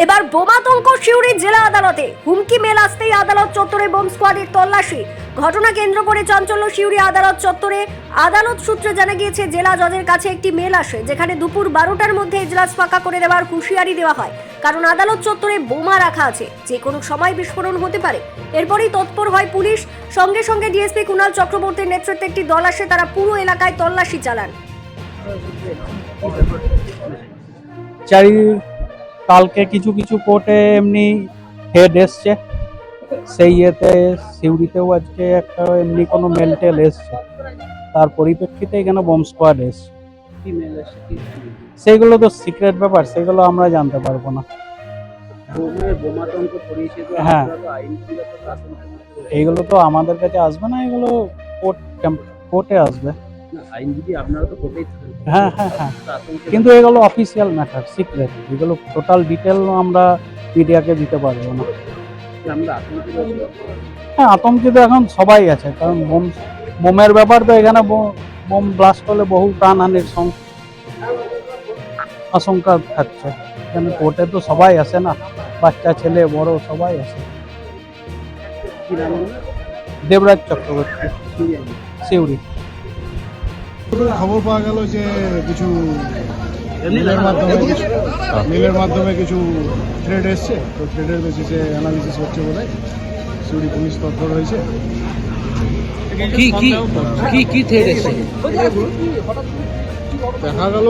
এবার বোমাতঙ্ক সিউড়ি জেলা আদালতে, হুমকি মেল আসতেই আদালত চত্বরে বোম স্কোয়াডের তল্লাশি। ঘটনা কেন্দ্র করে চাঞ্চল্য সিউড়ি আদালত চত্বরে। আদালত সূত্রে জানা গিয়েছে, জেলা জজের কাছে একটি মেল আসে, যেখানে দুপুর 12টার মধ্যে এজলাস ফাঁকা করে দেওয়ার হুঁশিয়ারি দেওয়া হয়, কারণ আদালত চত্বরে বোমা রাখা আছে, যে কোনো সময় বিস্ফোরণ হতে পারে। এরপরই তৎপর হয় পুলিশ। সঙ্গে সঙ্গে ডিএসপি কুণাল চক্রবর্তীর নেতৃত্বে একটি দল আসে, তারা পুরো এলাকায় তল্লাশি চালান। কালকে কিছু কিছু কোর্টে এমনি হেড এসছে, সেই ইয়েতে সিউড়িতেও আজকে একটা এমনি কোনো মেল টেল এসছে, তার পরিপ্রেক্ষিতে এখানে বোম স্কোয়াড এসছে। সেইগুলো তো সিক্রেট ব্যাপার, সেগুলো আমরা জানতে পারবো না। হ্যাঁ, এইগুলো তো আমাদের কাছে আসবে না, এগুলো কোর্টে আসবে। হ্যাঁ হ্যাঁ হ্যাঁ, কিন্তু এগুলো অফিসিয়াল ম্যাটার, সিক্রেট, এগুলো টোটাল ডিটেল আমরা মিডিয়াকে দিতে পারবো না। হ্যাঁ, আতঙ্কিত এখন সবাই আছে, কারণ বোমের ব্যাপার তো, এখানে বোম ব্লাস্ট হলে বহু প্রাণহানির আশঙ্কা থাকছে। এখানে কোর্টে তো সবাই আসে না, বাচ্চা ছেলে বড় সবাই আসে। দেবরাজ চক্রবর্তী, সিউড়ি। খবর পাওয়া গেল যে কিছু মিলের মাধ্যমে কিছু থ্রেড এসছে, তো থ্রেডের বেসিসে অ্যানালিসিস হচ্ছে বলে সিউড়ি পুলিশ তৎপর রয়েছে। কি থ্রেড এসছে? দেখা গেল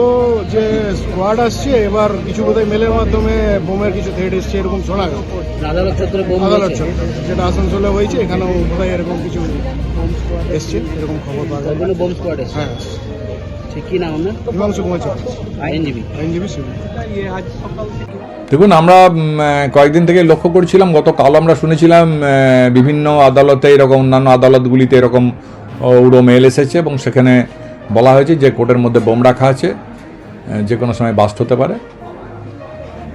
যে স্কোয়াড আসছে, এবার কিছু বোধহয় মেলের মাধ্যমে বোমের কিছু থ্রেড এসছে এরকম শোনা গেল। আদালত চত্বরে বোম আদালত যেটা আসানসোলে হয়েছে, এখানেও বোধহয় এরকম কিছু এসছে, এরকম খবর পাওয়া গেল। বোম স্কোয়াড এসছে। হ্যাঁ, কি নাম আপনার? হিমাংশু কুমার চক্র, আইনজীবী সিউড়ি। দেখুন, আমরা কয়েকদিন থেকে লক্ষ্য করছিলাম, গতকাল আমরা শুনেছিলাম বিভিন্ন আদালতে এরকম, অন্যান্য আদালতগুলিতে এরকম উড়ো মেল এসেছে এবং সেখানে বলা হয়েছে যে কোর্টের মধ্যে বোম রাখা আছে, যে কোনো সময় বাস্ট হতে পারে।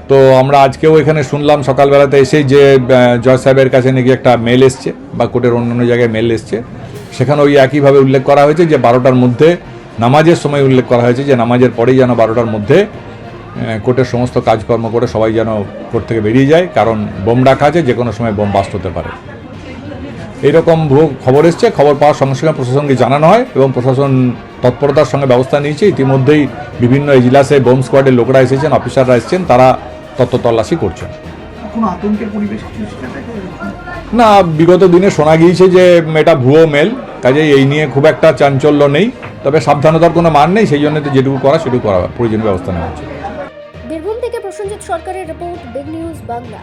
তো আমরা আজকেও এখানে শুনলাম সকালবেলাতে এসেই যে জজ সাহেবের কাছে নাকি একটা মেল এসছে, বা কোর্টের অন্যান্য জায়গায় মেল এসছে, সেখানে ওই একইভাবে উল্লেখ করা হয়েছে যে 12টার মধ্যে, নামাজের সময় উল্লেখ করা হয়েছে যে নামাজের পরেই যেন 12টার মধ্যে কোর্টের সমস্ত কাজকর্ম করে সবাই যেন কোর্ট থেকে বেরিয়ে যায়, কারণ বোম রাখা আছে, যে কোনো সময় বোম বাস্ট হতে পারে। এইরকম খবর এসছে। খবর পাওয়ার সঙ্গে সঙ্গে প্রশাসনকে জানানো হয় এবং প্রশাসন তৎপরতার সঙ্গে ব্যবস্থা নিয়েছে। ইতিমধ্যেই বিভিন্ন এজলাসে বোম স্কোয়াডের লোকরা এসেছেন, অফিসাররা এসেছেন, তারা তত্ত্ব তল্লাশি করছেন। না, বিগত দিনে শোনা গিয়েছে যে এটা ভুয়ো মেল, কাজেই এই নিয়ে খুব একটা চাঞ্চল্য নেই, তবে সাবধানতার কোনো মান নেই, সেই জন্য যেটুকু করা সেটুকু করা, প্রয়োজনীয় ব্যবস্থা নেওয়া হচ্ছে। বীরভূম থেকে প্রসেনজিৎ সরকারের রিপোর্ট, বিগ নিউজ বাংলা।